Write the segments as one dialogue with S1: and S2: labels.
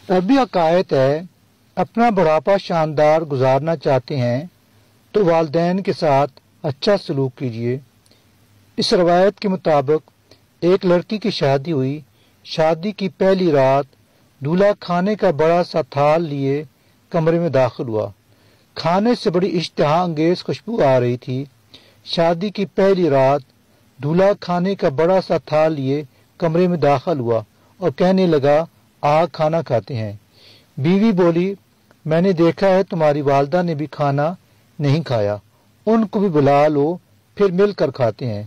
S1: عربی عقائد ہے اپنا بڑھاپا شاندار گزارنا چاہتے ہیں تو والدین کے ساتھ اچھا سلوک کیجیے۔ اس روایت کے مطابق ایک لڑکی کی شادی ہوئی۔ شادی کی پہلی رات دولہا کھانے کا بڑا سا تھال لیے کمرے میں داخل ہوا۔ کھانے سے بڑی اشتہا انگیز خوشبو آ رہی تھی۔ شادی کی پہلی رات دولہا کھانے کا بڑا سا تھال لیے کمرے میں داخل ہوا اور کہنے لگا آ کھانا کھاتے ہیں۔ بیوی بولی میں نے دیکھا ہے تمہاری والدہ نے بھی کھانا نہیں کھایا، ان کو بھی بلا لو پھر مل کر کھاتے ہیں۔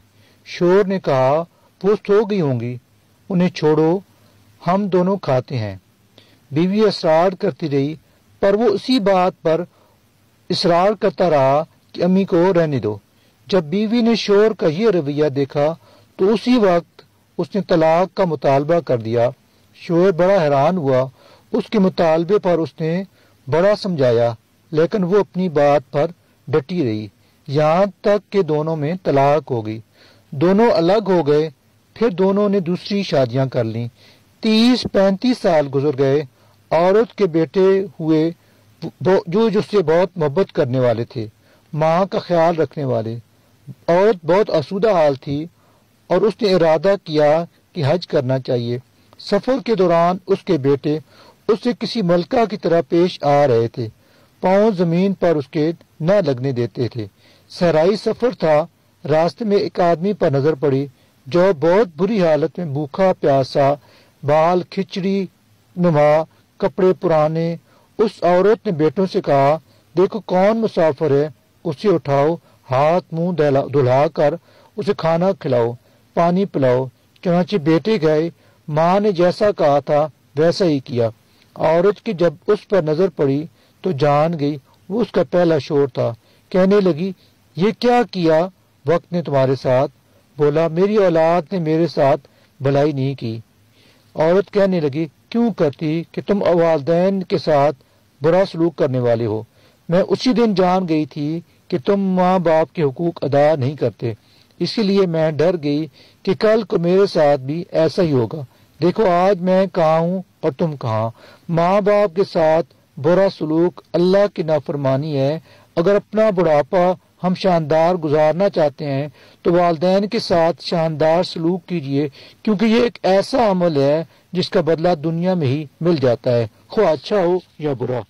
S1: شوہر نے کہا وہ سو گئی ہوں گی، انہیں چھوڑو ہم دونوں کھاتے ہیں۔ بیوی اصرار کرتی رہی پر وہ اسی بات پر اصرار کرتا رہا کہ امی کو رہنے دو۔ جب بیوی نے شوہر کا یہ رویہ دیکھا تو اسی وقت اس نے طلاق کا مطالبہ کر دیا۔ شوہر بڑا حیران ہوا، اس کے مطالبے پر اس نے بڑا سمجھایا لیکن وہ اپنی بات پر ڈٹی رہی، یہاں تک کہ دونوں میں طلاق ہو گئی۔ دونوں الگ ہو گئے، پھر دونوں نے دوسری شادیاں کر لیں۔ 30-35 سال گزر گئے۔ عورت کے بیٹے ہوئے جو جس سے بہت محبت کرنے والے تھے، ماں کا خیال رکھنے والے۔ عورت بہت آسودہ حال تھی اور اس نے ارادہ کیا کہ حج کرنا چاہیے۔ سفر کے دوران اس کے بیٹے اس سے کسی ملکہ کی طرح پیش آ رہے تھے، پاؤں زمین پر اس کے نہ لگنے دیتے تھے۔ صحرائی سفر تھا۔ راستے میں ایک آدمی پر نظر پڑی جو بہت بری حالت میں بھوکا پیاسا، بال کھچڑی نما، کپڑے پرانے۔ اس عورت نے بیٹوں سے کہا دیکھو کون مسافر ہے، اسے اٹھاؤ، ہاتھ منہ دھلا کر اسے کھانا کھلاؤ، پانی پلاؤ۔ چنانچہ بیٹے گئے، ماں نے جیسا کہا تھا ویسا ہی کیا۔ عورت کی جب اس پر نظر پڑی تو جان گئی وہ اس کا پہلا شوہر تھا۔ کہنے لگی یہ کیا کیا وقت نے تمہارے ساتھ؟ بولا میری اولاد نے میرے ساتھ بھلائی نہیں کی۔ عورت کہنے لگی کیوں کرتی کہ تم والدین کے ساتھ برا سلوک کرنے والے ہو۔ میں اسی دن جان گئی تھی کہ تم ماں باپ کے حقوق ادا نہیں کرتے، اسی لیے میں ڈر گئی کہ کل کو میرے ساتھ بھی ایسا ہی ہوگا۔ دیکھو آج میں کہاں ہوں اور تم کہاں۔ ماں باپ کے ساتھ برا سلوک اللہ کی نافرمانی ہے۔ اگر اپنا بڑھاپا ہم شاندار گزارنا چاہتے ہیں تو والدین کے ساتھ شاندار سلوک کیجیے، کیونکہ یہ ایک ایسا عمل ہے جس کا بدلہ دنیا میں ہی مل جاتا ہے، خواہ اچھا ہو یا برا۔